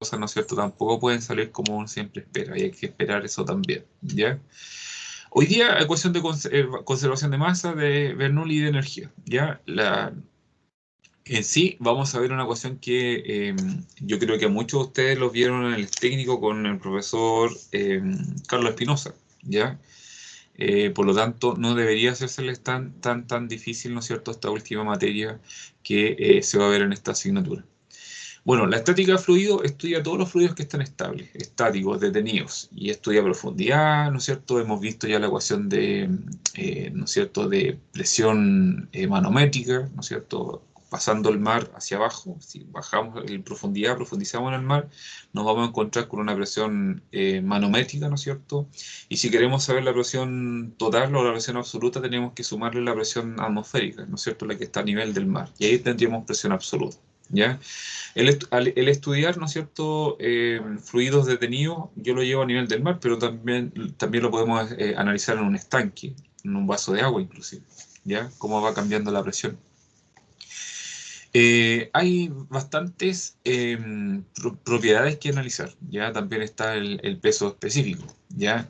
cosas, ¿no es cierto?, tampoco pueden salir como uno siempre espera, y hay que esperar eso también, ¿ya? Hoy día, ecuación de conservación de masa de Bernoulli y de energía, ¿ya? En sí, vamos a ver una ecuación que yo creo que muchos de ustedes lo vieron en el técnico con el profesor Carlos Espinosa, ¿ya? Por lo tanto, no debería hacérseles tan difícil, ¿no es cierto?, esta última materia que se va a ver en esta asignatura. Bueno, la estática de fluido estudia todos los fluidos que están estables, estáticos, detenidos, y estudia profundidad, ¿no es cierto? Hemos visto ya la ecuación de, ¿no es cierto?, de presión manométrica, ¿no es cierto?, pasando el mar hacia abajo. Si bajamos en profundidad, profundizamos en el mar, nos vamos a encontrar con una presión manométrica, ¿no es cierto? Y si queremos saber la presión total o la presión absoluta, tenemos que sumarle la presión atmosférica, ¿no es cierto?, la que está a nivel del mar, y ahí tendríamos presión absoluta, ¿ya? El estudiar, ¿no es cierto?, fluidos detenidos, yo lo llevo a nivel del mar, pero también lo podemos analizar en un estanque, en un vaso de agua inclusive, ¿ya? Cómo va cambiando la presión. Hay bastantes propiedades que analizar, ¿ya? También está el peso específico, ¿ya?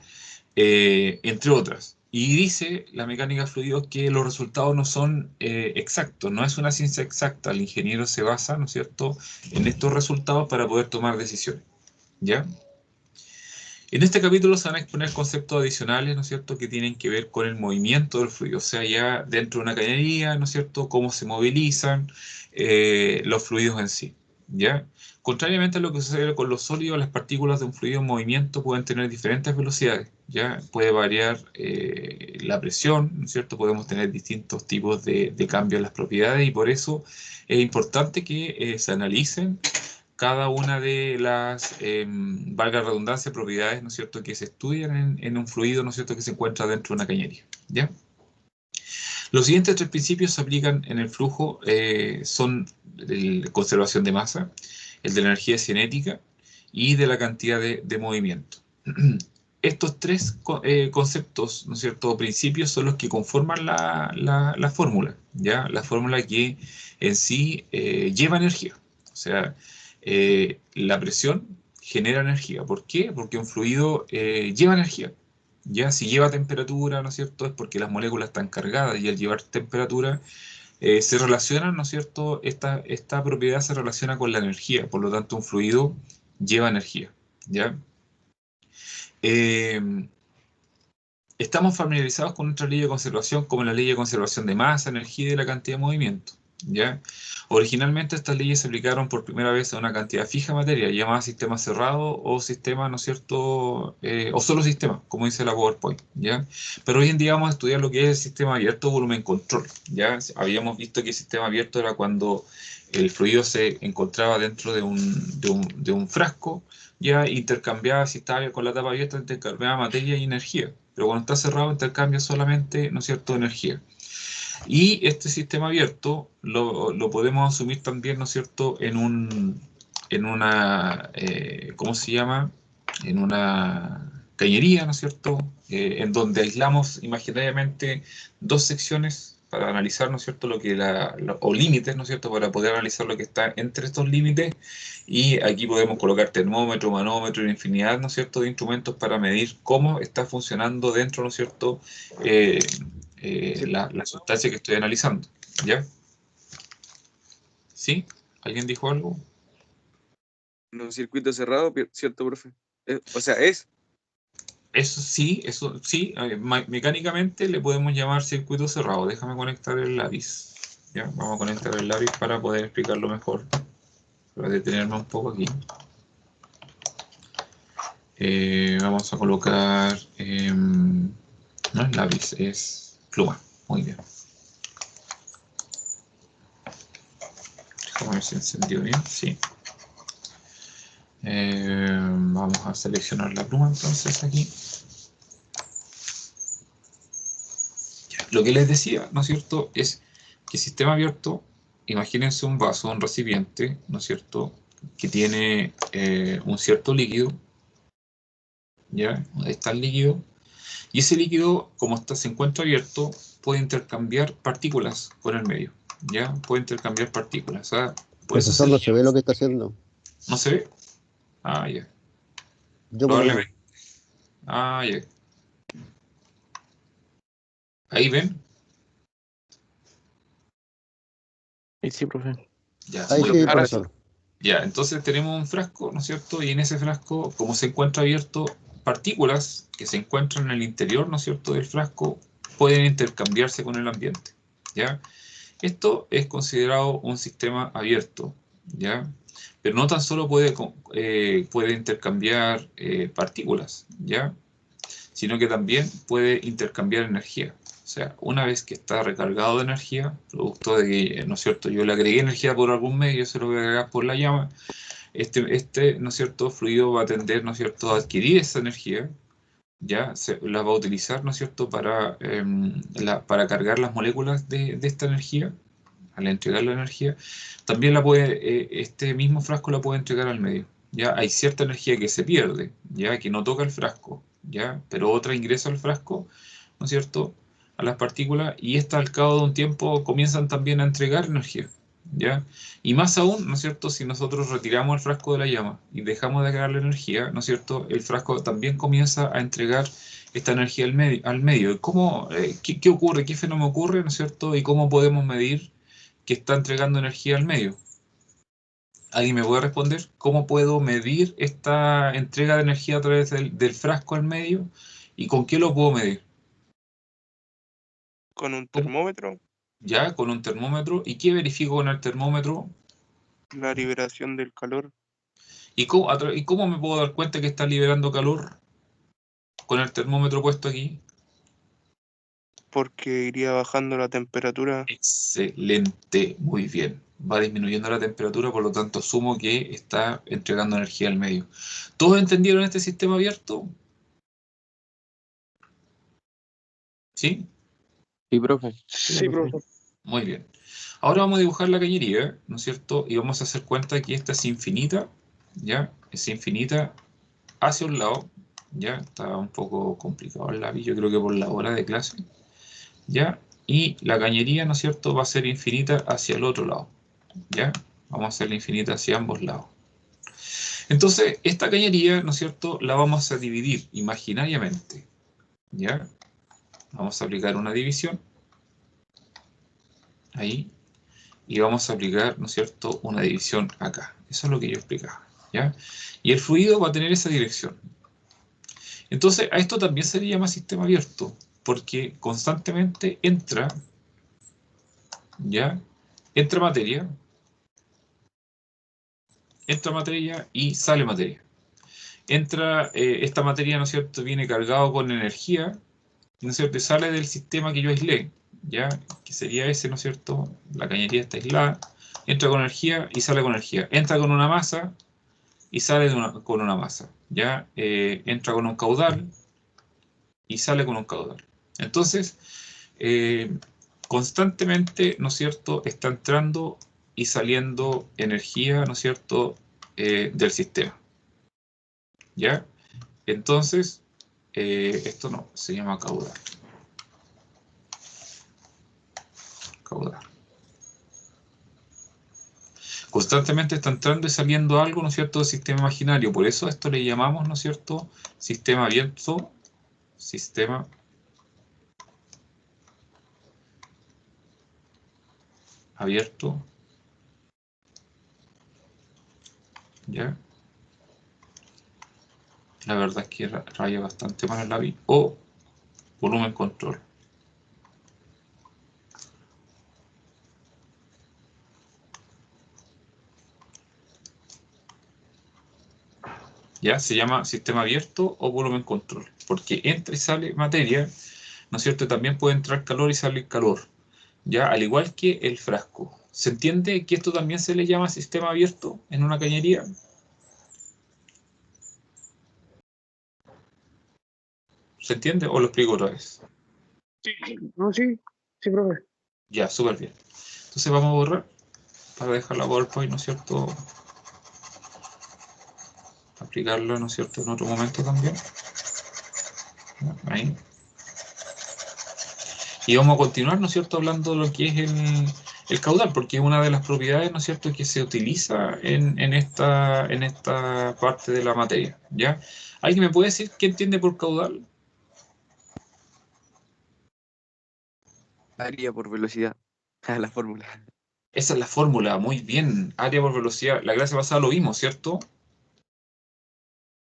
Entre otras. Y dice la mecánica de fluidos que los resultados no son exactos, no es una ciencia exacta. El ingeniero se basa, ¿no es cierto?, en estos resultados para poder tomar decisiones, ¿ya? En este capítulo se van a exponer conceptos adicionales, ¿no es cierto?, que tienen que ver con el movimiento del fluido, o sea, ya dentro de una cañería, ¿no es cierto?, cómo se movilizan los fluidos en sí, ¿ya? Contrariamente a lo que sucede con los sólidos, las partículas de un fluido en movimiento pueden tener diferentes velocidades, ¿ya? Puede variar la presión, ¿no es cierto? Podemos tener distintos tipos de cambios en las propiedades, y por eso es importante que se analicen cada una de las, valga la redundancia, propiedades, ¿no es cierto?, que se estudian en un fluido, ¿no es cierto?, que se encuentra dentro de una cañería, ¿ya? Los siguientes tres principios se aplican en el flujo, son el de conservación de masa, el de la energía cinética y de la cantidad de movimiento. Estos tres conceptos, ¿no es cierto?, o principios son los que conforman la fórmula, ¿ya? La fórmula que en sí lleva energía. O sea, la presión genera energía. ¿Por qué? Porque un fluido lleva energía. Ya, si lleva temperatura, ¿no es cierto?, es porque las moléculas están cargadas, y al llevar temperatura se relacionan, ¿no es cierto?, esta propiedad se relaciona con la energía, por lo tanto un fluido lleva energía, ¿ya? Eh, Estamos familiarizados con nuestra ley de conservación como la ley de conservación de masa, energía y de la cantidad de movimiento, ¿ya? Originalmente estas leyes se aplicaron por primera vez a una cantidad fija de materia, llamada sistema cerrado o sistema, ¿no es cierto?, o solo sistema, como dice la PowerPoint, ¿ya? Pero hoy en día vamos a estudiar lo que es el sistema abierto o volumen control, ¿ya? Habíamos visto que el sistema abierto era cuando el fluido se encontraba dentro de un frasco, ya intercambiaba, si estaba con la tapa abierta, intercambiaba materia y energía. Pero cuando está cerrado, intercambia solamente, ¿no es cierto?, energía. Y este sistema abierto lo podemos asumir también, ¿no es cierto?, en una, ¿cómo se llama?, en una cañería, ¿no es cierto?, en donde aislamos imaginariamente dos secciones para analizar, ¿no es cierto?, o límites, ¿no es cierto?, para poder analizar lo que está entre estos límites. Y aquí podemos colocar termómetro, manómetro, una infinidad, ¿no es cierto?, de instrumentos para medir cómo está funcionando dentro, ¿no es cierto?, eh, la sustancia que estoy analizando, ¿ya? ¿Sí? ¿Alguien dijo algo? Un circuito cerrado, ¿cierto, profe? O sea, es. Eso sí, mecánicamente le podemos llamar circuito cerrado. Déjame conectar el lápiz. ¿Ya? Vamos a conectar el lápiz para poder explicarlo mejor. Voy a detenerme un poco aquí. Vamos a colocar, no es lápiz, es pluma. Muy bien. Déjame ver si encendió bien. Sí. Vamos a seleccionar la pluma entonces aquí. Lo que les decía, ¿no es cierto?, es que el sistema abierto, imagínense un vaso, un recipiente, ¿no es cierto?, que tiene un cierto líquido, ¿ya? Ahí está el líquido, y ese líquido, como se encuentra abierto, puede intercambiar partículas con el medio, ¿ya? Puede intercambiar partículas, ¿ah? Por eso Profesor, no se ve lo que está haciendo. ¿No se ve? Ah, ya. Yo por lo menos. Probablemente. Ah, ya. Ahí ven. Y sí, profe. Ya, Ahí muy sí, bien. Ahora profesor. Ya, entonces tenemos un frasco, ¿no es cierto? Y en ese frasco, como se encuentra abierto, partículas que se encuentran en el interior, ¿no es cierto?, del frasco, pueden intercambiarse con el ambiente, ¿ya? Esto es considerado un sistema abierto, ¿ya? Pero no tan solo puede intercambiar partículas, ¿ya? Sino que también puede intercambiar energía. O sea, una vez que está recargado de energía, producto de que, ¿no es cierto?, yo le agregué energía por algún medio, se lo voy a agregar por la llama, ¿no es cierto?, fluido va a tender, ¿no es cierto?, a adquirir esa energía, ya la va a utilizar, ¿no es cierto?, para cargar las moléculas de esta energía, al entregar la energía, también este mismo frasco la puede entregar al medio. Ya hay cierta energía que se pierde, ya que no toca el frasco, ya, pero otra ingresa al frasco, ¿no es cierto?, a las partículas, y estas al cabo de un tiempo comienzan también a entregar energía, ya. Y más aún, ¿no es cierto?, si nosotros retiramos el frasco de la llama y dejamos de agregarle energía, ¿no es cierto?, el frasco también comienza a entregar esta energía al medio. ¿Cómo, qué ocurre? ¿Qué fenómeno ocurre? ¿No es cierto? ¿Y cómo podemos medir que está entregando energía al medio? ¿Alguien me puede responder? ¿Cómo puedo medir esta entrega de energía a través del frasco al medio? ¿Y con qué lo puedo medir? Con un ¿Cómo? termómetro, Ya, con un termómetro. ¿Y qué verifico con el termómetro? la liberación del calor, ¿Y cómo me puedo dar cuenta que está liberando calor con el termómetro puesto aquí? porque iría bajando la temperatura. Excelente, muy bien. Va disminuyendo la temperatura, por lo tanto asumo que está entregando energía al medio. ¿Todos entendieron este sistema abierto? ¿Sí? Sí, profe. Sí, profesor. Muy bien. Ahora vamos a dibujar la cañería, ¿no es cierto? Y vamos a hacer cuenta que esta es infinita, ¿ya? Es infinita hacia un lado, ¿ya? Está un poco complicado el lápiz, yo creo que por la hora de clase, ¿ya? Y la cañería, ¿no es cierto?, va a ser infinita hacia el otro lado, ¿ya? Vamos a hacerla infinita hacia ambos lados. Entonces, esta cañería, ¿no es cierto?, la vamos a dividir imaginariamente, ¿ya? Vamos a aplicar una división, ahí, y vamos a aplicar, ¿no es cierto?, una división acá. Eso es lo que yo explicaba, ¿ya? Y el fluido va a tener esa dirección. Entonces, a esto también se le llama sistema abierto, porque constantemente entra, ¿ya? Entra materia y sale materia. Esta materia, ¿no es cierto?, viene cargado con energía, ¿no es cierto?, y sale del sistema que yo aislé, ¿ya? Que sería ese, ¿no es cierto? La cañería está aislada, entra con energía y sale con energía. Entra con una masa y sale con una masa, ¿ya? Entra con un caudal y sale con un caudal. Entonces, constantemente, ¿no es cierto?, está entrando y saliendo energía, ¿no es cierto?, del sistema, ¿ya? Entonces, esto no, se llama caudal. Caudal. Constantemente está entrando y saliendo algo, ¿no es cierto?, del sistema imaginario. Por eso a esto le llamamos, ¿no es cierto?, sistema abierto, sistema abierto, ¿ya? La verdad es que raya bastante mal el lápiz. O volumen control. ¿Ya? Se llama sistema abierto o volumen control. Porque entra y sale materia, ¿no es cierto? También puede entrar calor y salir calor. ¿Ya? Al igual que el frasco. ¿Se entiende que esto también se le llama sistema abierto en una cañería? ¿Se entiende o lo explico otra vez? No, sí, sí, profe. Ya, súper bien. Entonces vamos a borrar para dejar la PowerPoint, ¿no es cierto? Aplicarla, ¿no es cierto?, en otro momento también. Ahí. Y vamos a continuar, ¿no es cierto?, hablando de lo que es el caudal, porque es una de las propiedades, ¿no es cierto?, que se utiliza en esta parte de la materia, ¿ya? ¿Alguien me puede decir qué entiende por caudal? Área por velocidad. Ah, la fórmula. Esa es la fórmula, muy bien. Área por velocidad. La clase pasada lo vimos, ¿cierto?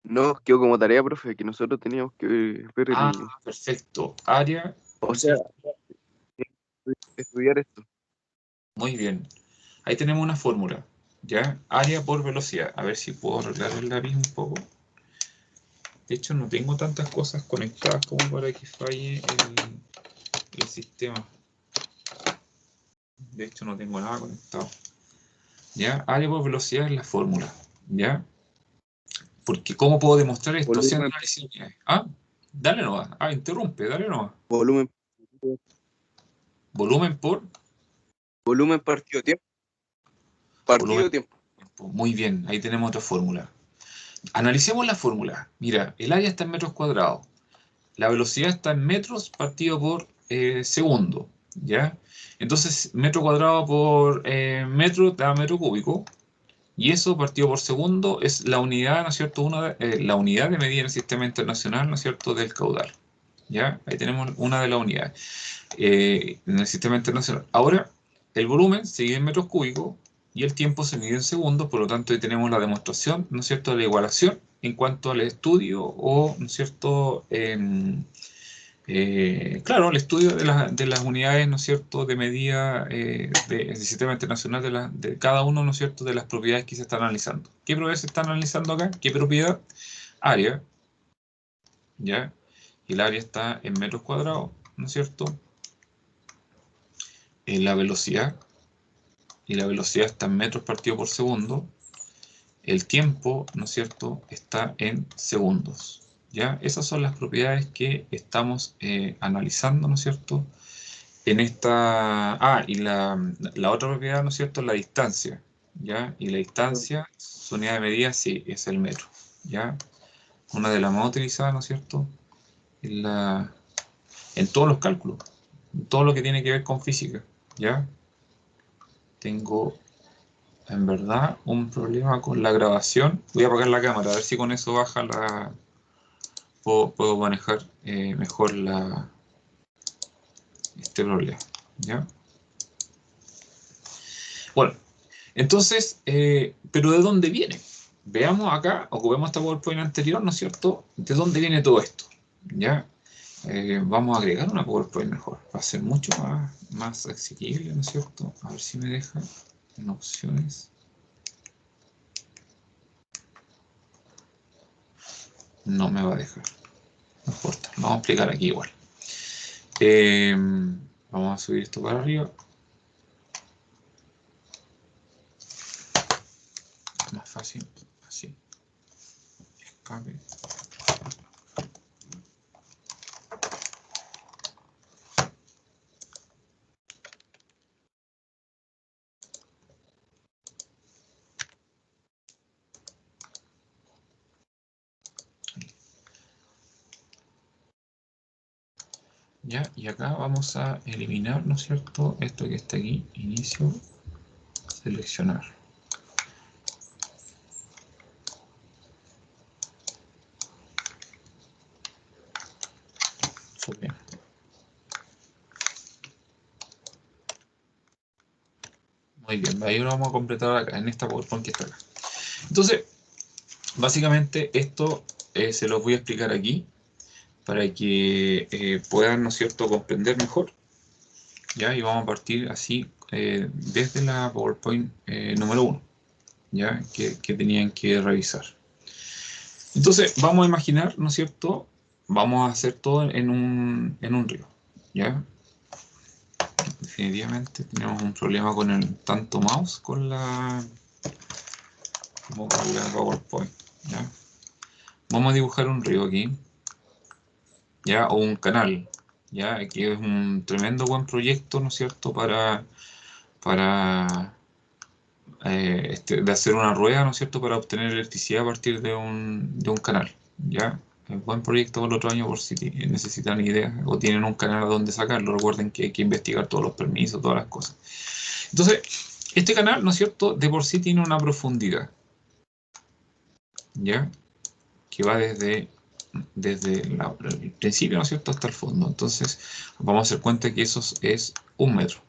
No, quedó como tarea, profe, que nosotros teníamos que ver Ah, perfecto. Área, ¿no o es sea, cierto? estudiar esto. Muy bien. Ahí tenemos una fórmula, ¿ya? Área por velocidad. A ver si puedo arreglar el lápiz un poco. De hecho, no tengo tantas cosas conectadas como para que falle el sistema. De hecho, no tengo nada conectado. ¿Ya? Área por velocidad es la fórmula, ¿ya? Porque ¿cómo puedo demostrar esto? Haciendo Volumen, análisis de unidades. Ah, dale nomás. Ah, interrumpe, dale nomás. volumen, Volumen por volumen partido tiempo. Partido volumen. tiempo. Muy bien, ahí tenemos otra fórmula. Analicemos la fórmula. Mira, el área está en metros cuadrados. La velocidad está en metros partido por segundo, ¿ya? Entonces, metro cuadrado por metro da metro cúbico. Y eso partido por segundo es la unidad, ¿no es cierto? La unidad de medida en el sistema internacional, ¿no es cierto?, del caudal. ¿Ya? Ahí tenemos una de las unidades en el sistema internacional. Ahora, el volumen se mide en metros cúbicos y el tiempo se mide en segundos, por lo tanto ahí tenemos la demostración, ¿no es cierto?, de la igualación en cuanto al estudio o, ¿no es cierto?, claro, el estudio de las unidades, ¿no es cierto?, de medida del sistema internacional de cada uno, ¿no es cierto?, de las propiedades que se están analizando. ¿Qué propiedades se están analizando acá? ¿Qué propiedad? Área, ¿ya? Y el área está en metros cuadrados, ¿no es cierto? La velocidad, y la velocidad está en metros partido por segundo. El tiempo, ¿no es cierto?, está en segundos. ¿Ya? Esas son las propiedades que estamos analizando, ¿no es cierto?, en esta... Ah, y la otra propiedad, ¿no es cierto?, es la distancia, ¿ya? Y la distancia, su unidad de medida, sí, es el metro, ¿ya? Una de las más utilizadas, ¿no es cierto?, en todos los cálculos, en todo lo que tiene que ver con física, ¿ya? Tengo, en verdad, un problema con la grabación. Voy a apagar la cámara, a ver si con eso baja la... Puedo manejar mejor este problema, ¿ya? Bueno, entonces, ¿pero de dónde viene? Veamos acá, ocupemos esta PowerPoint anterior, ¿no es cierto? ¿De dónde viene todo esto? ¿Ya? Vamos a agregar una PowerPoint mejor. Va a ser mucho más asequible, ¿no es cierto? A ver si me deja en opciones. No me va a dejar. No importa, lo vamos a explicar aquí igual. Vamos a subir esto para arriba. Más fácil, así. Escape. ¿Ya? Y acá vamos a eliminar, ¿no es cierto?, esto que está aquí, inicio, seleccionar. Súper. Muy bien, ahí lo vamos a completar acá, en esta PowerPoint que está acá. Entonces, básicamente esto se los voy a explicar aquí para que puedan, ¿no es cierto?, comprender mejor. ¿Ya? Y vamos a partir así desde la PowerPoint número 1, ¿ya? Que tenían que revisar. Entonces, vamos a imaginar, ¿no es cierto? Vamos a hacer todo en un río, ¿ya? Definitivamente tenemos un problema con el tanto mouse como con la PowerPoint, ¿ya? Vamos a dibujar un río aquí, ¿ya? O un canal, ¿ya? Aquí es un tremendo buen proyecto, ¿no es cierto?, para de hacer una rueda, ¿no es cierto?, para obtener electricidad a partir de un canal, ¿ya? buen proyecto para el otro año por si necesitan ideas o tienen un canal a donde sacarlo. Recuerden que hay que investigar todos los permisos, todas las cosas. Entonces, este canal, ¿no es cierto?, de por sí tiene una profundidad, ¿ya? Que va desde el principio, ¿no es cierto?, hasta el fondo. Entonces, vamos a hacer cuenta que eso es 1 metro.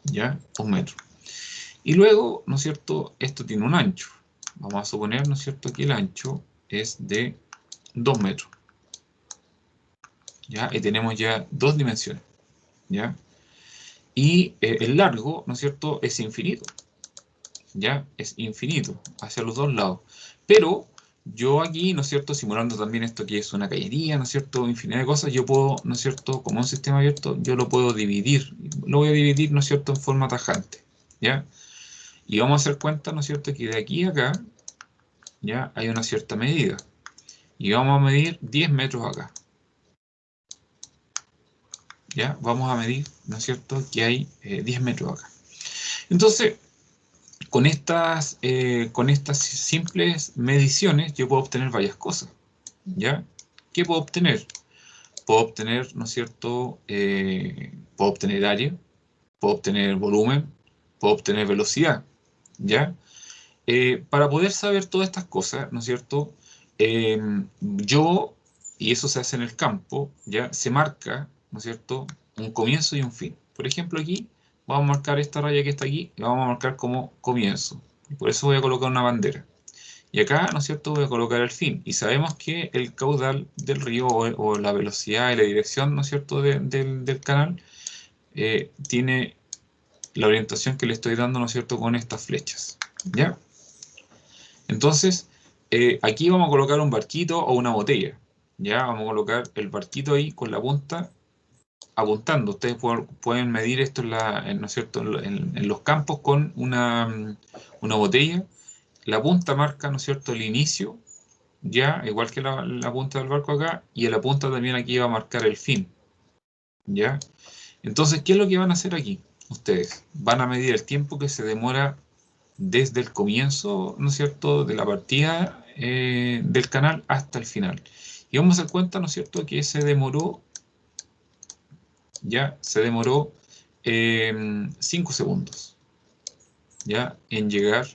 ¿Ya? 1 metro. Y luego, ¿no es cierto?, esto tiene un ancho. Vamos a suponer, ¿no es cierto?, que el ancho es de 2 metros. ¿Ya? Y tenemos ya 2 dimensiones. ¿Ya? Y el largo, ¿no es cierto?, es infinito. ¿Ya? Es infinito, hacia los dos lados. Pero yo aquí, ¿no es cierto?, simulando también esto que es una cañería, ¿no es cierto?, infinidad de cosas, yo puedo, ¿no es cierto?, como un sistema abierto, yo lo puedo dividir. Lo voy a dividir, ¿no es cierto?, en forma tajante. ¿Ya? Y vamos a hacer cuenta, ¿no es cierto?, que de aquí a acá, ¿ya?, hay una cierta medida. Y vamos a medir 10 metros acá. ¿Ya? Vamos a medir, ¿no es cierto?, que hay 10 metros acá. Entonces, con estas simples mediciones, yo puedo obtener varias cosas. ¿Ya? ¿Qué puedo obtener? Puedo obtener, ¿no es cierto?, puedo obtener área, puedo obtener volumen, puedo obtener velocidad. ¿Ya? Para poder saber todas estas cosas, ¿no es cierto?, yo, y eso se hace en el campo, ya se marca, ¿no es cierto?, un comienzo y un fin. Por ejemplo, aquí vamos a marcar esta raya que está aquí, y la vamos a marcar como comienzo. Y por eso voy a colocar una bandera. Y acá, ¿no es cierto?, voy a colocar el fin. Y sabemos que el caudal del río o la velocidad y la dirección, ¿no es cierto?, del canal, tiene la orientación que le estoy dando, ¿no es cierto?, con estas flechas. ¿Ya? Entonces, aquí vamos a colocar un barquito o una botella. Ya, vamos a colocar el barquito ahí con la punta apuntando. Ustedes pueden medir esto ¿no es cierto?, en los campos con una botella. La punta marca, ¿no es cierto?, el inicio, ya, igual que la punta del barco acá, y en la punta también aquí va a marcar el fin. ¿Ya? Entonces, ¿qué es lo que van a hacer aquí? Ustedes van a medir el tiempo que se demora desde el comienzo, ¿no es cierto?, de la partida del canal hasta el final. Y vamos a dar cuenta, ¿no es cierto?, que se demoró 5 segundos, ¿ya?, en llegar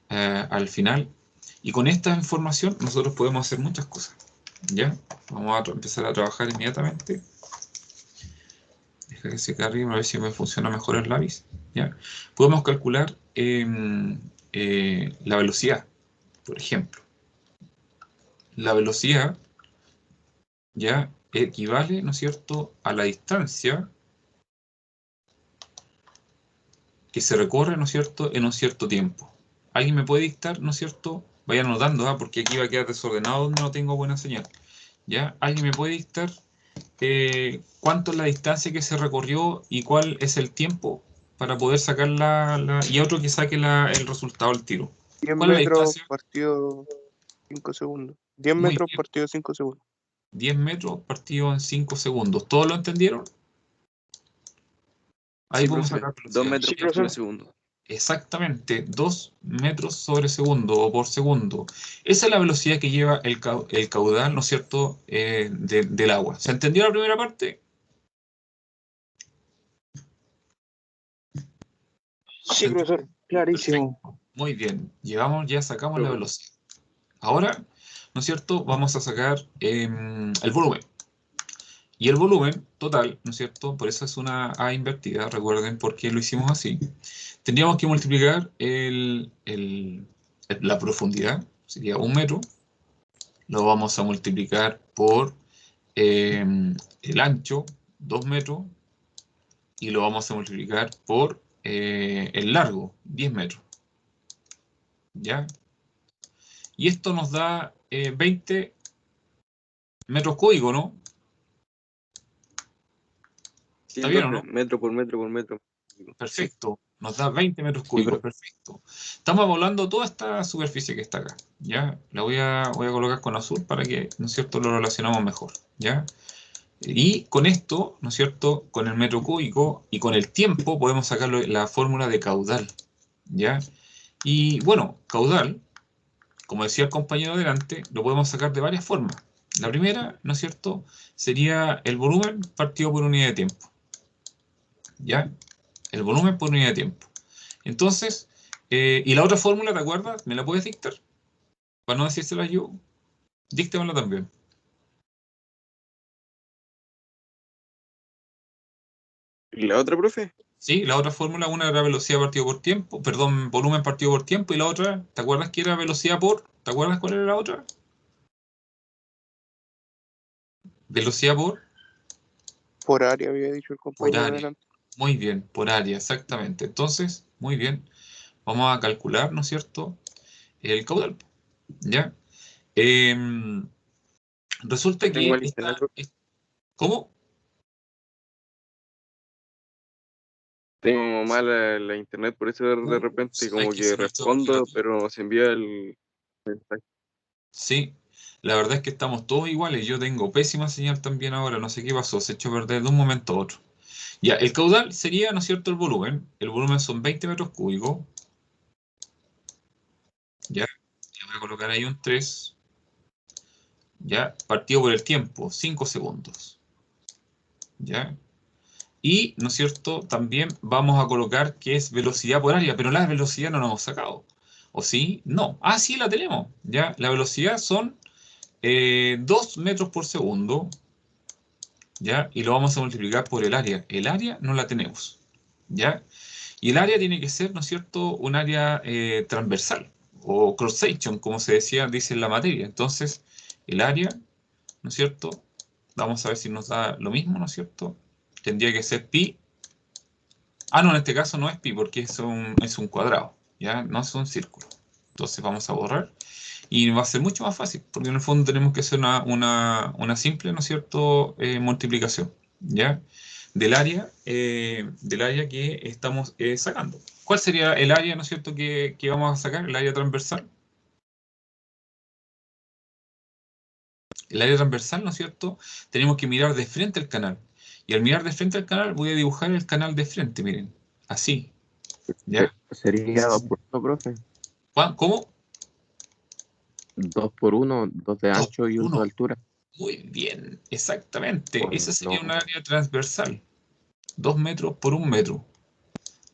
al final. Y con esta información nosotros podemos hacer muchas cosas, ¿ya? Vamos a empezar a trabajar inmediatamente. Deja que se cargue, a ver si me funciona mejor el lápiz, ¿ya? Podemos calcular la velocidad, por ejemplo. La velocidad ya equivale, ¿no es cierto?, a la distancia que se recorre, ¿no es cierto?, en un cierto tiempo. ¿Alguien me puede dictar, ¿no es cierto? Vayan anotando, porque aquí va a quedar desordenado donde no tengo buena señal. ¿Ya? ¿Alguien me puede dictar cuánto es la distancia que se recorrió y cuál es el tiempo para poder sacar y otro que saque el resultado al tiro? 10 ¿Cuál es la metros distancia? partido 5 segundos. 10 Muy metros bien. partido 5 segundos. 10 metros partido en 5 segundos. ¿Todos lo entendieron? Ahí Sí, podemos profe. sacar 2 velocidad. metros por segundo. Exactamente, 2 metros sobre segundo o por segundo. Esa es la velocidad que lleva el caudal, ¿no es cierto?, del agua. ¿Se entendió la primera parte? Sí, profesor, clarísimo. Perfecto. Muy bien. Ya sacamos la velocidad. Ahora, ¿no es cierto?, vamos a sacar el volumen. Y el volumen total, ¿no es cierto?, por eso es una A invertida, recuerden por qué lo hicimos así. Tendríamos que multiplicar la profundidad, sería 1 metro, lo vamos a multiplicar por el ancho, 2 metros, y lo vamos a multiplicar por el largo, 10 metros. ¿Ya? Y esto nos da 20 metros cúbicos, ¿no? Sí, ¿Está bien o profe. no? Metro por metro por metro. Sí. Perfecto. Nos da 20 metros Sí, cúbicos. profe. Perfecto. Estamos volando toda esta superficie que está acá. ¿Ya? La voy a colocar con azul para que, ¿no es cierto?, lo relacionamos mejor. ¿Ya? Y con esto, ¿no es cierto?, con el metro cúbico y con el tiempo podemos sacar la fórmula de caudal. ¿Ya? Y bueno, caudal, como decía el compañero delante, lo podemos sacar de varias formas. La primera, ¿no es cierto?, sería el volumen partido por unidad de tiempo. ¿Ya? El volumen por unidad de tiempo. Entonces, y la otra fórmula, ¿te acuerdas? ¿Me la puedes dictar? Para no decírsela yo, díctamela también. ¿Y la otra, profe? Sí, la otra fórmula, una era velocidad partido por tiempo, perdón, volumen partido por tiempo, y la otra, ¿te acuerdas que era velocidad por? ¿Te acuerdas cuál era la otra? Velocidad Por área, había dicho el por compañero área. delante. Muy bien, por área, exactamente. Entonces, muy bien, vamos a calcular, ¿no es cierto?, el caudal. ¿Ya? Resulta Tengo que el internet, profe. ¿Cómo? Tengo mala la internet, por eso de repente ¿Sabes como que que se me ha hecho muy respondo, rápido? pero se envía el mensaje. Sí, la verdad es que estamos todos iguales. Yo tengo pésima señal también ahora, no sé qué pasó, se echó a perder de un momento a otro. Ya, el caudal sería, ¿no es cierto?, el volumen. El volumen son 20 metros cúbicos. Ya, le voy a colocar ahí un 3. Ya, partido por el tiempo, 5 segundos. Ya, y, ¿no es cierto?, también vamos a colocar que es velocidad por área, pero la velocidad no la hemos sacado. ¿O sí? No. Ah, sí, la tenemos. Ya, la velocidad son 2 metros por segundo. ¿Ya? Y lo vamos a multiplicar por el área. El área no la tenemos. ¿Ya? Y el área tiene que ser, ¿no es cierto?, un área transversal o cross-section, como se decía, dice en la materia. Entonces, el área, ¿no es cierto? Vamos a ver si nos da lo mismo, ¿no es cierto? Tendría que ser pi. Ah, no, en este caso no es pi porque es un cuadrado, ¿ya? No es un círculo. Entonces vamos a borrar. Y va a ser mucho más fácil, porque en el fondo tenemos que hacer una simple, ¿no es cierto?, multiplicación, ¿ya? Del área que estamos sacando. ¿Cuál sería el área, ¿no es cierto?, que vamos a sacar? El área transversal. El área transversal, ¿no es cierto?, tenemos que mirar de frente al canal. Y al mirar de frente al canal, voy a dibujar el canal de frente, miren, así, ¿ya? Sería 2 por 1, profe. ¿Cómo? 2 por 1, 2 de 2 ancho y por 1 de 1. altura. Muy bien, exactamente. Por Esa sería un lo, área transversal. 2 metros por 1 metro.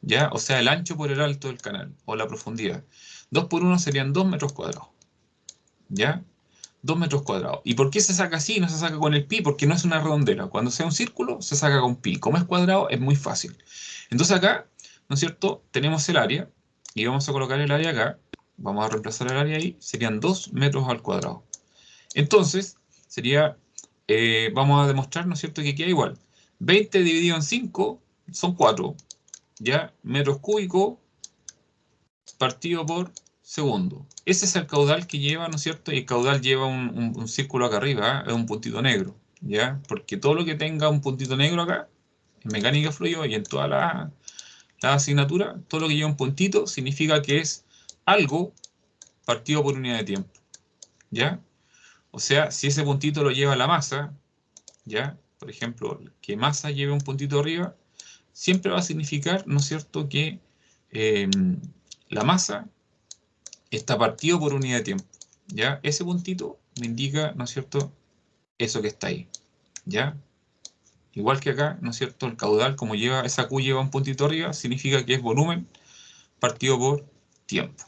¿Ya? O sea, el ancho por el alto del canal, o la profundidad. 2 por 1 serían 2 metros cuadrados. ¿Ya? 2 metros cuadrados. ¿Y por qué se saca así y no se saca con el pi? Porque no es una redondela. Cuando sea un círculo, se saca con pi. Como es cuadrado, es muy fácil. Entonces acá, ¿no es cierto?, tenemos el área, y vamos a colocar el área acá. Vamos a reemplazar el área ahí. Serían 2 metros al cuadrado. Entonces, sería, vamos a demostrar, ¿no es cierto?, que queda igual. 20 dividido en 5 son 4. ¿Ya? Metros cúbicos partido por segundo. Ese es el caudal que lleva, ¿no es cierto? Y el caudal lleva un círculo acá arriba, es un puntito negro, ¿ya? Porque todo lo que tenga un puntito negro acá, en mecánica de fluido y en toda la asignatura, todo lo que lleva un puntito significa que es algo partido por unidad de tiempo, ¿ya? O sea, si ese puntito lo lleva la masa, ¿ya? Por ejemplo, que masa lleve un puntito arriba, siempre va a significar, ¿no es cierto?, que la masa está partido por unidad de tiempo, ¿ya? Ese puntito me indica, ¿no es cierto?, eso que está ahí, ¿ya? Igual que acá, ¿no es cierto?, el caudal, como lleva, esa Q lleva un puntito arriba, significa que es volumen partido por tiempo.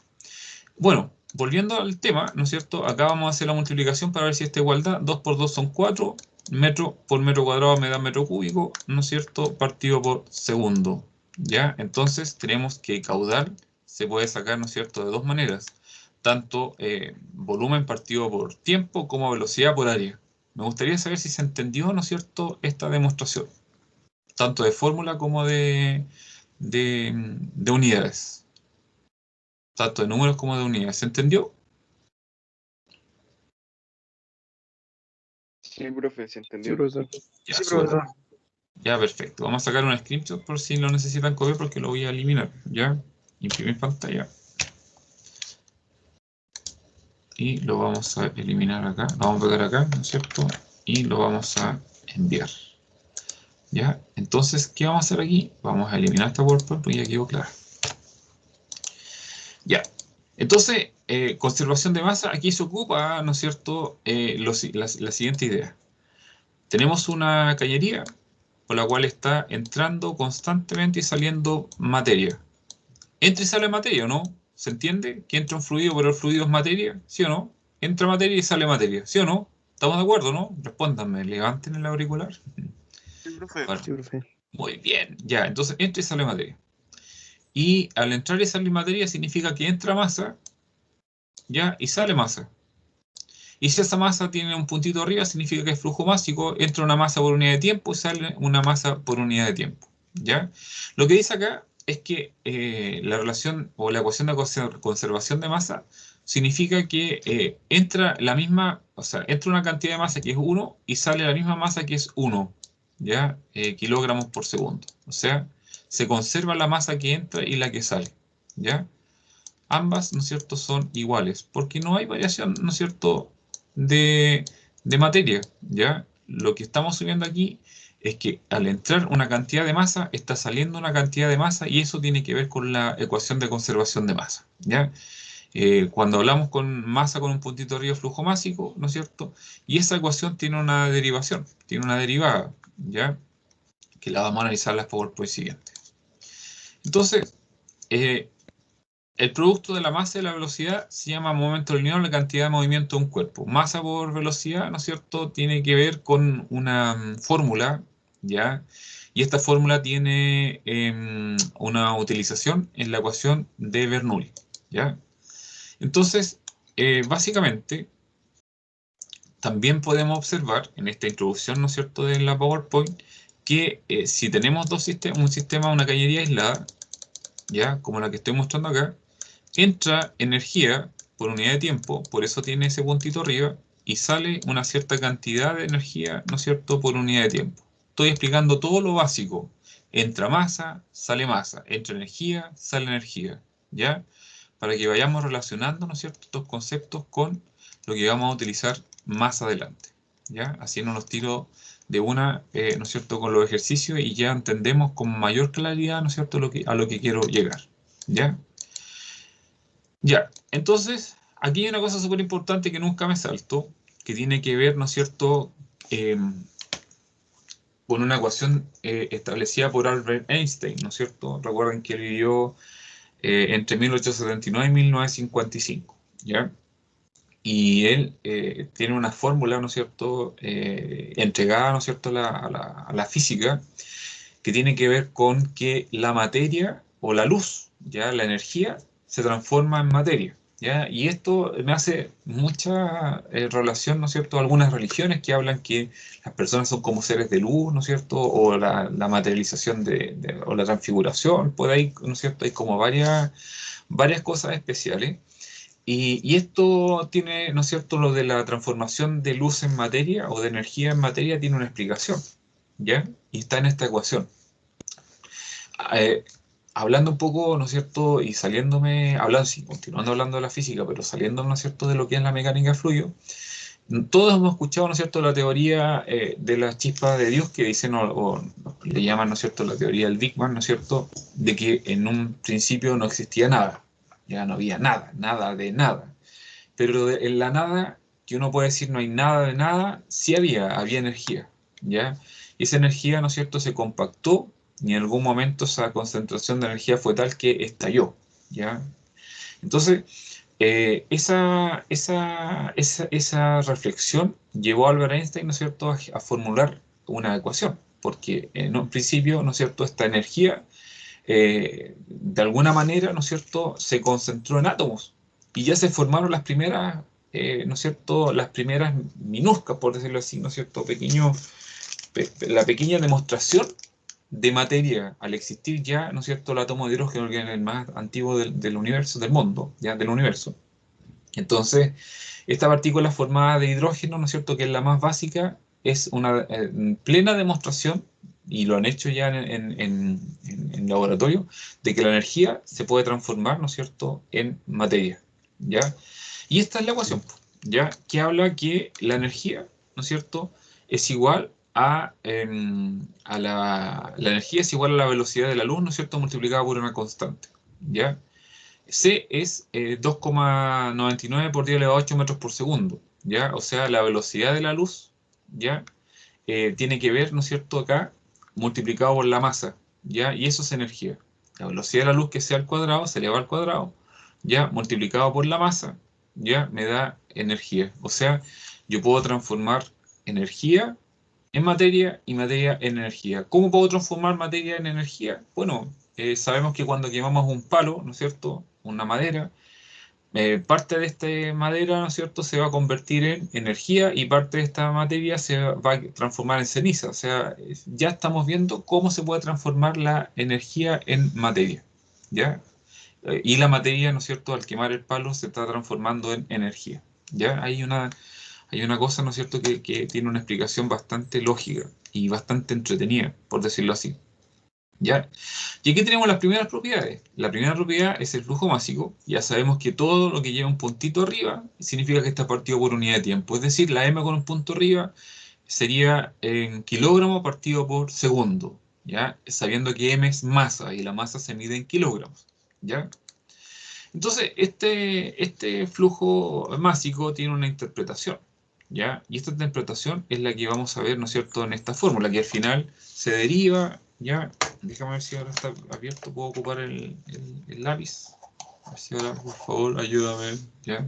Bueno, volviendo al tema, ¿no es cierto?, acá vamos a hacer la multiplicación para ver si esta igualdad, 2 por 2 son 4, metro por metro cuadrado me da metro cúbico, ¿no es cierto?, partido por segundo, ¿ya? Entonces tenemos que caudal se puede sacar, ¿no es cierto?, de dos maneras, tanto volumen partido por tiempo como velocidad por área. Me gustaría saber si se entendió, ¿no es cierto?, esta demostración, tanto de fórmula como de unidades, tanto de números como de unidades. ¿Se entendió? Sí, profe, se Sí, entendió. profesor. Ya, Sí, súper. profesor. Ya, perfecto. Vamos a sacar un screenshot por si lo necesitan copiar porque lo voy a eliminar. Ya, imprimir pantalla. Y lo vamos a eliminar acá. Lo vamos a pegar acá, ¿no es cierto? Y lo vamos a enviar. Ya, entonces, ¿qué vamos a hacer aquí? Vamos a eliminar esta PowerPoint porque ya quedó clara. Ya, entonces, conservación de masa, aquí se ocupa, ¿no es cierto?, la siguiente idea. Tenemos una cañería por la cual está entrando constantemente y saliendo materia. Entra y sale materia, ¿o no? ¿Se entiende? Que entra un fluido, pero el fluido es materia, ¿sí o no? Entra materia y sale materia, ¿sí o no? ¿Estamos de acuerdo, no? Respóndanme, levanten el auricular. Sí, profe. Bueno, Sí, profe. muy bien, ya, entonces entra y sale materia. Y al entrar y salir materia significa que entra masa, ya, y sale masa. Y si esa masa tiene un puntito arriba, significa que es flujo másico, entra una masa por unidad de tiempo y sale una masa por unidad de tiempo, ¿ya? Lo que dice acá es que la relación o la ecuación de conservación de masa significa que entra la misma, o sea, entra una cantidad de masa que es 1 y sale la misma masa que es 1, ¿ya? Kilogramos por segundo. O sea, se conserva la masa que entra y la que sale, ¿ya? Ambas, ¿no es cierto?, son iguales, porque no hay variación, ¿no es cierto?, de, de materia, ¿ya? Lo que estamos subiendo aquí es que al entrar una cantidad de masa, está saliendo una cantidad de masa y eso tiene que ver con la ecuación de conservación de masa, ¿ya? Cuando hablamos con masa con un puntito arriba, flujo másico, ¿no es cierto? Y esa ecuación tiene una derivación, tiene una derivada, ¿ya? Que la vamos a analizar en las PowerPoint siguientes. Entonces, el producto de la masa y la velocidad se llama momento lineal, la cantidad de movimiento de un cuerpo. Masa por velocidad, ¿no es cierto?, tiene que ver con una fórmula, ¿ya? Y esta fórmula tiene una utilización en la ecuación de Bernoulli, ¿ya? Entonces, básicamente, también podemos observar en esta introducción, ¿no es cierto?, de la PowerPoint, que si tenemos un sistema, una cañería aislada, ¿ya?, como la que estoy mostrando acá, entra energía por unidad de tiempo, por eso tiene ese puntito arriba, y sale una cierta cantidad de energía, ¿no es cierto?, por unidad de tiempo. Estoy explicando todo lo básico. Entra masa, entra energía, sale energía, ¿ya? Para que vayamos relacionando, ¿no es cierto?, estos conceptos con lo que vamos a utilizar más adelante, ¿ya? Así no los tiro de una, ¿no es cierto?, con los ejercicios y ya entendemos con mayor claridad, ¿no es cierto?, a lo que quiero llegar, ¿ya? Ya, entonces, aquí hay una cosa súper importante que nunca me salto, que tiene que ver, ¿no es cierto?, con una ecuación establecida por Albert Einstein, ¿no es cierto? Recuerden que él vivió entre 1879 y 1955, ¿ya? Y él tiene una fórmula, ¿no es cierto?, entregada, ¿no es cierto?, a la física, que tiene que ver con que la materia o la luz, ya la energía, se transforma en materia, ¿ya? Y esto me hace mucha relación, ¿no es cierto?, a algunas religiones que hablan que las personas son como seres de luz, ¿no es cierto?, o la materialización o la transfiguración, por ahí, ¿no es cierto?, hay como varias cosas especiales. Y esto tiene, ¿no es cierto?, lo de la transformación de luz en materia o de energía en materia tiene una explicación, ¿ya? Y está en esta ecuación. Eh, Hablando un poco, ¿no es cierto?, y sí, continuando hablando de la física, pero saliendo, ¿no es cierto?, de lo que es la mecánica de fluido, todos hemos escuchado, ¿no es cierto?, la teoría de la chispa de Dios, que dicen, o le llaman, ¿no es cierto?, la teoría del Big Bang, ¿no es cierto?, de que en un principio no existía nada, ya no había nada, nada de nada. Pero en la nada, que uno puede decir no hay nada de nada, sí había energía, ¿ya? Y esa energía, ¿no es cierto?, se compactó y en algún momento esa concentración de energía fue tal que estalló, ¿ya? Entonces, esa reflexión llevó a Albert Einstein, ¿no es cierto?, a formular una ecuación, porque en un principio, ¿no es cierto?, esta energía, de alguna manera, ¿no es cierto?, se concentró en átomos y ya se formaron las primeras, ¿no es cierto?, las primeras minúsculas, por decirlo así, ¿no es cierto?, la pequeña demostración de materia al existir ya, ¿no es cierto?, el átomo de hidrógeno, que es el más antiguo del universo, del mundo, ya del universo. Entonces, esta partícula formada de hidrógeno, ¿no es cierto?, que es la más básica, es una plena demostración, y lo han hecho ya en laboratorio, de que la energía se puede transformar, ¿no es cierto?, en materia, ¿ya? Y esta es la ecuación, ¿ya?, que habla que la energía, ¿no es cierto?, es igual la energía es igual a la velocidad de la luz, ¿no es cierto?, multiplicada por una constante, ¿ya? C es 2,99 por 10 elevado a 8 metros por segundo, ¿ya? O sea, la velocidad de la luz, ¿ya? Tiene que ver, ¿no es cierto?, acá, multiplicado por la masa, ¿ya? Y eso es energía. La velocidad de la luz que sea al cuadrado, se eleva al cuadrado, ¿ya? Multiplicado por la masa, ¿ya? Me da energía. O sea, yo puedo transformar energía en materia y materia en energía. ¿Cómo puedo transformar materia en energía? Bueno, sabemos que cuando quemamos un palo, ¿no es cierto?, una madera, parte de esta madera, ¿no es cierto?, se va a convertir en energía y parte de esta materia se va a transformar en ceniza. O sea, ya estamos viendo cómo se puede transformar la energía en materia, ¿ya? Y la materia, ¿no es cierto?, al quemar el palo se está transformando en energía, ¿ya? Hay una cosa, ¿no es cierto?, que tiene una explicación bastante lógica y bastante entretenida, por decirlo así, ¿ya? Y aquí tenemos las primeras propiedades. La primera propiedad es el flujo másico. Ya sabemos que todo lo que lleva un puntito arriba significa que está partido por unidad de tiempo. Es decir, la m con un punto arriba sería en kilogramo partido por segundo, ¿ya? Sabiendo que m es masa y la masa se mide en kilogramos, ¿ya? Entonces, este flujo másico tiene una interpretación, ¿ya? Y esta interpretación es la que vamos a ver, ¿no es cierto?, en esta fórmula, que al final se deriva, ¿ya? Déjame ver si ahora está abierto, puedo ocupar el lápiz. A ver si ahora, por favor, ayúdame, ¿ya?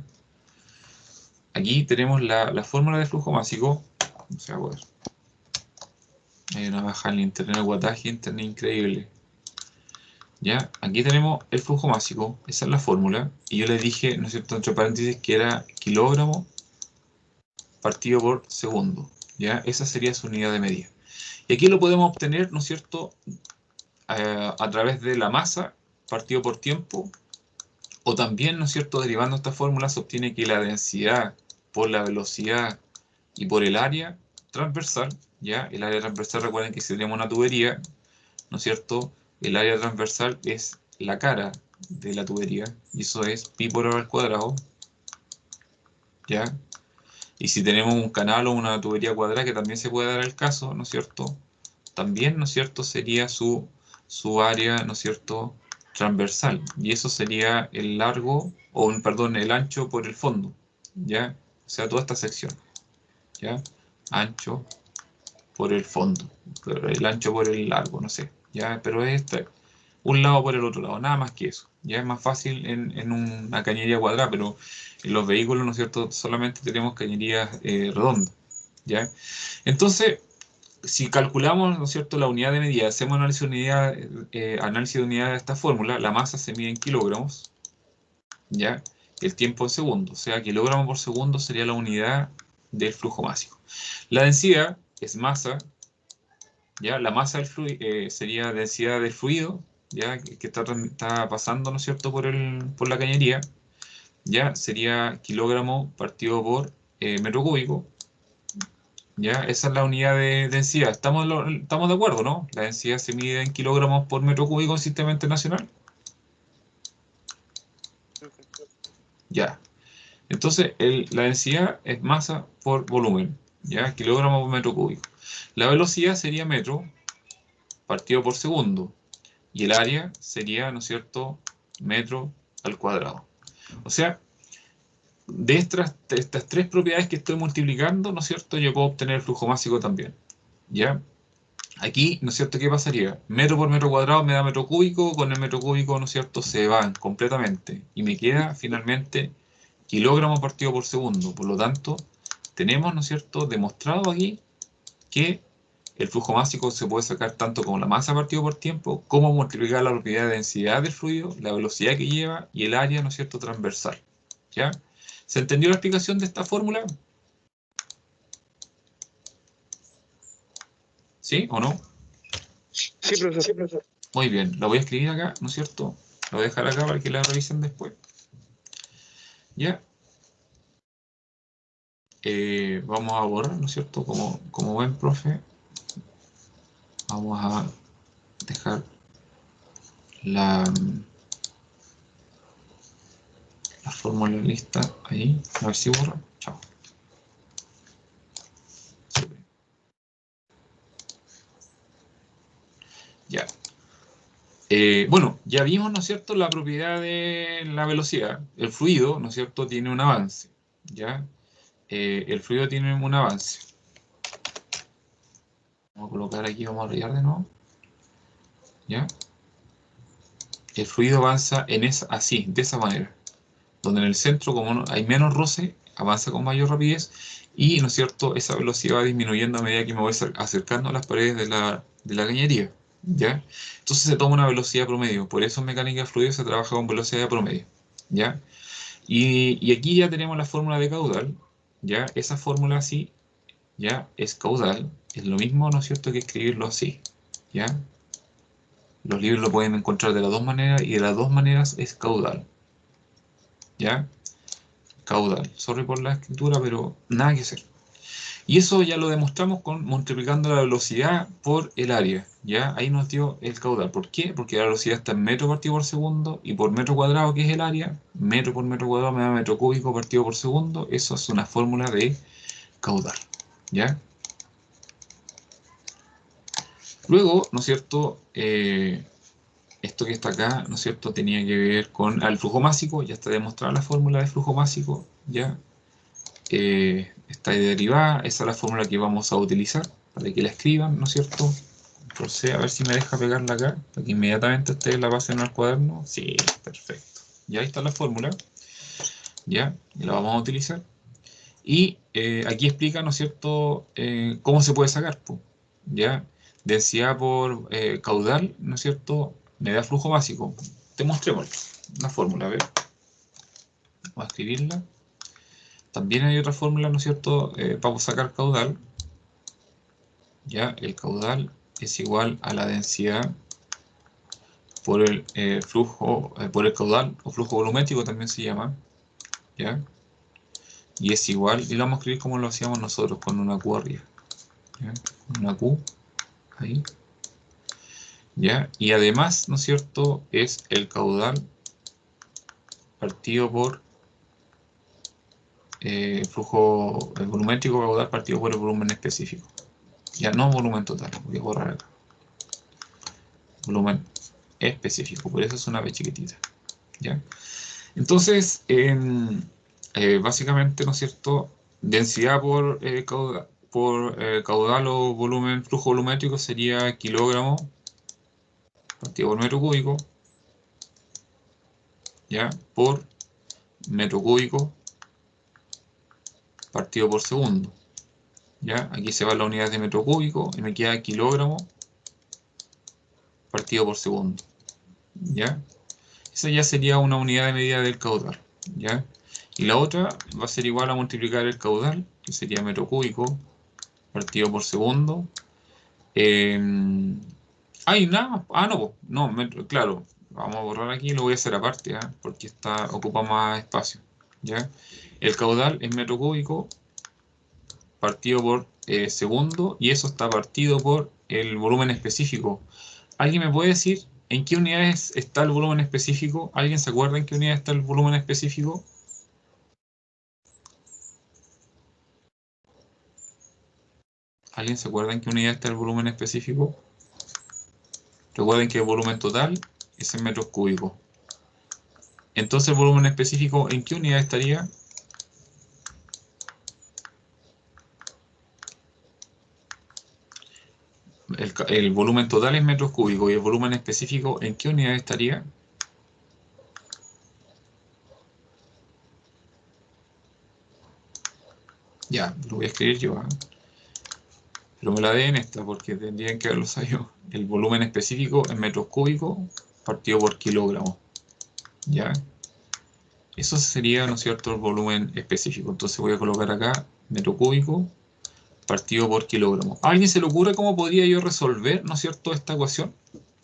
Aquí tenemos la fórmula de flujo másico. O sea, bueno, hay una baja en el internet, el guataje internet increíble. ¿Ya? Aquí tenemos el flujo másico, esa es la fórmula, y yo le dije, ¿no es cierto?, entre paréntesis, que era kilogramo partido por segundo, ¿ya? Esa sería su unidad de medida. Y aquí lo podemos obtener, ¿no es cierto?, a través de la masa partido por tiempo, o también, ¿no es cierto?, derivando esta fórmula se obtiene que la densidad por la velocidad y por el área transversal, ¿ya? El área transversal, recuerden que si tenemos una tubería, ¿no es cierto?, el área transversal es la cara de la tubería, y eso es pi por r al cuadrado, ¿ya? Y si tenemos un canal o una tubería cuadrada, que también se puede dar el caso, ¿no es cierto?, también, ¿no es cierto?, sería su área, ¿no es cierto?, transversal, y eso sería el largo, perdón, el ancho por el fondo, ¿ya? O sea, toda esta sección, ¿ya? Ancho por el fondo, el ancho por el largo, no sé, ¿ya? Pero es un lado por el otro lado, nada más que eso. Ya es más fácil en una cañería cuadrada, pero en los vehículos, ¿no es cierto?, solamente tenemos cañerías redondas, ¿ya? Entonces, si calculamos, ¿no es cierto?, la unidad de medida, hacemos análisis de unidad de esta fórmula, la masa se mide en kilogramos, ¿ya? El tiempo en segundos, o sea, kilogramo por segundo sería la unidad del flujo másico. La densidad es masa, ¿ya? La masa sería densidad del fluido, ¿ya? Que está pasando, ¿no es cierto?, por la cañería, ¿ya? Sería kilogramo partido por metro cúbico, ¿ya? Esa es la unidad de densidad. ¿Estamos de acuerdo, no? La densidad se mide en kilogramos por metro cúbico en sistema internacional. Ya. Entonces, la densidad es masa por volumen, ¿ya? Kilogramo por metro cúbico. La velocidad sería metro partido por segundo. Y el área sería, ¿no es cierto?, metro al cuadrado. O sea, de estas tres propiedades que estoy multiplicando, ¿no es cierto?, yo puedo obtener el flujo másico también, ¿ya? Aquí, ¿no es cierto?, ¿qué pasaría? Metro por metro cuadrado me da metro cúbico, con el metro cúbico, ¿no es cierto?, se van completamente. Y me queda finalmente kilogramo partido por segundo. Por lo tanto, tenemos, ¿no es cierto?, demostrado aquí que el flujo másico se puede sacar tanto como la masa partido por tiempo, como multiplicar la propiedad de densidad del fluido, la velocidad que lleva y el área, ¿no es cierto?, transversal, ¿ya? ¿Se entendió la explicación de esta fórmula? ¿Sí o no? Sí, profesor. Muy bien, la voy a escribir acá, ¿no es cierto? La voy a dejar acá para que la revisen después. ¿Ya? Vamos a borrar, ¿no es cierto? Como buen profe, vamos a dejar la fórmula lista ahí. A ver si borra. Chao. Ya. Bueno, ya vimos, ¿no es cierto?, la propiedad de la velocidad. El fluido, ¿no es cierto?, tiene un avance, ¿ya? El fluido tiene un avance. Vamos a colocar aquí, vamos a rayar de nuevo. ¿Ya? El fluido avanza así, de esa manera. Donde en el centro, como hay menos roce, avanza con mayor rapidez y, ¿no es cierto?, esa velocidad va disminuyendo a medida que me voy acercando a las paredes de la cañería, ¿ya? Entonces se toma una velocidad promedio, por eso en mecánica de fluidos se trabaja con velocidad promedio, ¿ya? Y aquí ya tenemos la fórmula de caudal, ¿ya? Esa fórmula así, ¿ya? Es caudal, es lo mismo, ¿no es cierto?, que escribirlo así, ¿ya? Los libros lo pueden encontrar de las dos maneras y de las dos maneras es caudal, ¿ya? Caudal. Sorry por la escritura, pero nada que hacer. Y eso ya lo demostramos multiplicando la velocidad por el área, ¿ya? Ahí nos dio el caudal. ¿Por qué? Porque la velocidad está en metro partido por segundo y por metro cuadrado, que es el área, metro por metro cuadrado me da metro cúbico partido por segundo. Eso es una fórmula de caudal, ¿ya? Luego, ¿no es cierto?, esto que está acá, ¿no es cierto?, tenía que ver con el flujo másico. Ya está demostrada la fórmula de flujo másico, ¿ya? Está derivada, esa es la fórmula que vamos a utilizar para que la escriban, ¿no es cierto? Entonces, a ver si me deja pegarla acá, para que inmediatamente ustedes la pasen al cuaderno. Sí, perfecto. Ya ahí está la fórmula, ¿ya? Y la vamos a utilizar. Y aquí explica, ¿no es cierto?, cómo se puede sacar, pues, ¿ya? Densidad por caudal, ¿no es cierto?, me da flujo básico. Demostremos la fórmula, a ver. Vamos a escribirla. También hay otra fórmula, ¿no es cierto?, para sacar caudal. Ya, el caudal es igual a la densidad por el flujo, por el caudal, o flujo volumétrico también se llama, ¿ya? Y es igual, y lo vamos a escribir como lo hacíamos nosotros, con una Q arriba, ¿ya? Una Q, ahí, ¿ya? Y además, ¿no es cierto?, es el caudal partido por flujo volumétrico caudal partido por el volumen específico. Ya no volumen total, voy a borrar acá. Volumen específico, por eso es una B chiquitita, ¿ya? Entonces, básicamente, ¿no es cierto?, densidad por caudal o volumen, flujo volumétrico sería kilogramo partido por metro cúbico, ¿ya? Por metro cúbico partido por segundo, ¿ya? Aquí se va la unidad de metro cúbico y me queda kilogramo partido por segundo, ¿ya? Esa ya sería una unidad de medida del caudal, ¿ya? Y la otra va a ser igual a multiplicar el caudal, que sería metro cúbico partido por segundo. Nada. No, claro. Vamos a borrar aquí, lo voy a hacer aparte, ¿ah? Porque ocupa más espacio, ¿ya? El caudal es metro cúbico partido por segundo, y eso está partido por el volumen específico. ¿Alguien me puede decir en qué unidades está el volumen específico? ¿Alguien se acuerda en qué unidad está el volumen específico? ¿Alguien se acuerda en qué unidad está el volumen específico? Recuerden que el volumen total es en metros cúbicos. Entonces, el volumen específico, ¿en qué unidad estaría? El volumen total es metros cúbicos y el volumen específico, ¿en qué unidad estaría? Ya, lo voy a escribir yo, ¿eh? Pero me la den esta porque tendrían que haberlo sabido. El volumen específico en metros cúbicos partido por kilogramo, ¿ya? Eso sería, ¿no es cierto?, el volumen específico. Entonces voy a colocar acá metro cúbico partido por kilogramo. ¿A alguien se le ocurre cómo podría yo resolver, ¿no es cierto?, esta ecuación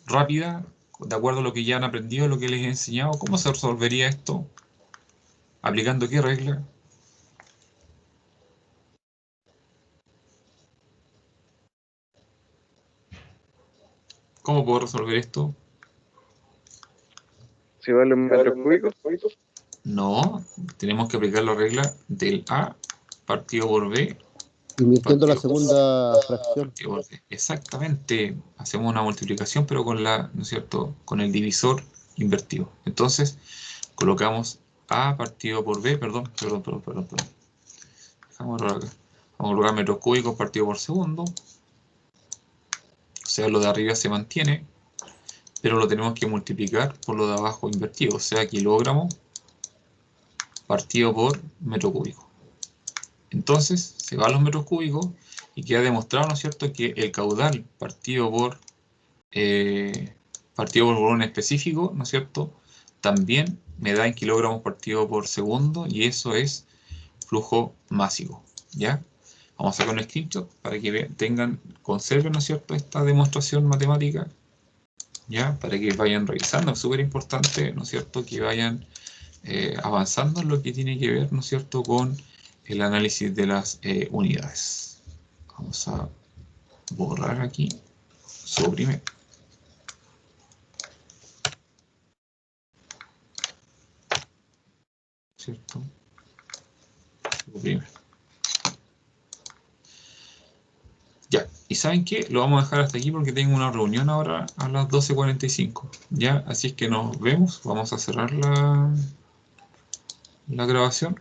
rápida, de acuerdo a lo que ya han aprendido, lo que les he enseñado? ¿Cómo se resolvería esto? ¿Aplicando qué regla? ¿Cómo puedo resolver esto? Si vale en metros cúbicos, No, tenemos que aplicar la regla del A partido por B Invirtiendo la Partido segunda fracción. por D. Exactamente. Hacemos una multiplicación, pero con la, ¿no es cierto?, con el divisor invertido. Entonces, colocamos A partido por B, perdón. Dejamos acá. Vamos a colocar metros cúbicos partido por segundo. O sea, lo de arriba se mantiene, pero lo tenemos que multiplicar por lo de abajo invertido. O sea, kilogramos partido por metro cúbico. Entonces, se van los metros cúbicos y queda demostrado, ¿no es cierto?, que el caudal partido por volumen específico, ¿no es cierto?, también me da en kilogramos partido por segundo, y eso es flujo másico, ¿ya? Vamos a sacar un screenshot para que conserven, ¿no es cierto?, esta demostración matemática, ¿ya? Para que vayan revisando. Es súper importante, ¿no es cierto?, que vayan avanzando en lo que tiene que ver, ¿no es cierto?, con el análisis de las unidades. Vamos a borrar aquí, suprimir. ¿Cierto? Suprimir. Ya, y ¿saben qué? Lo vamos a dejar hasta aquí porque tengo una reunión ahora a las 12:45. Ya, así es que nos vemos. Vamos a cerrar la grabación.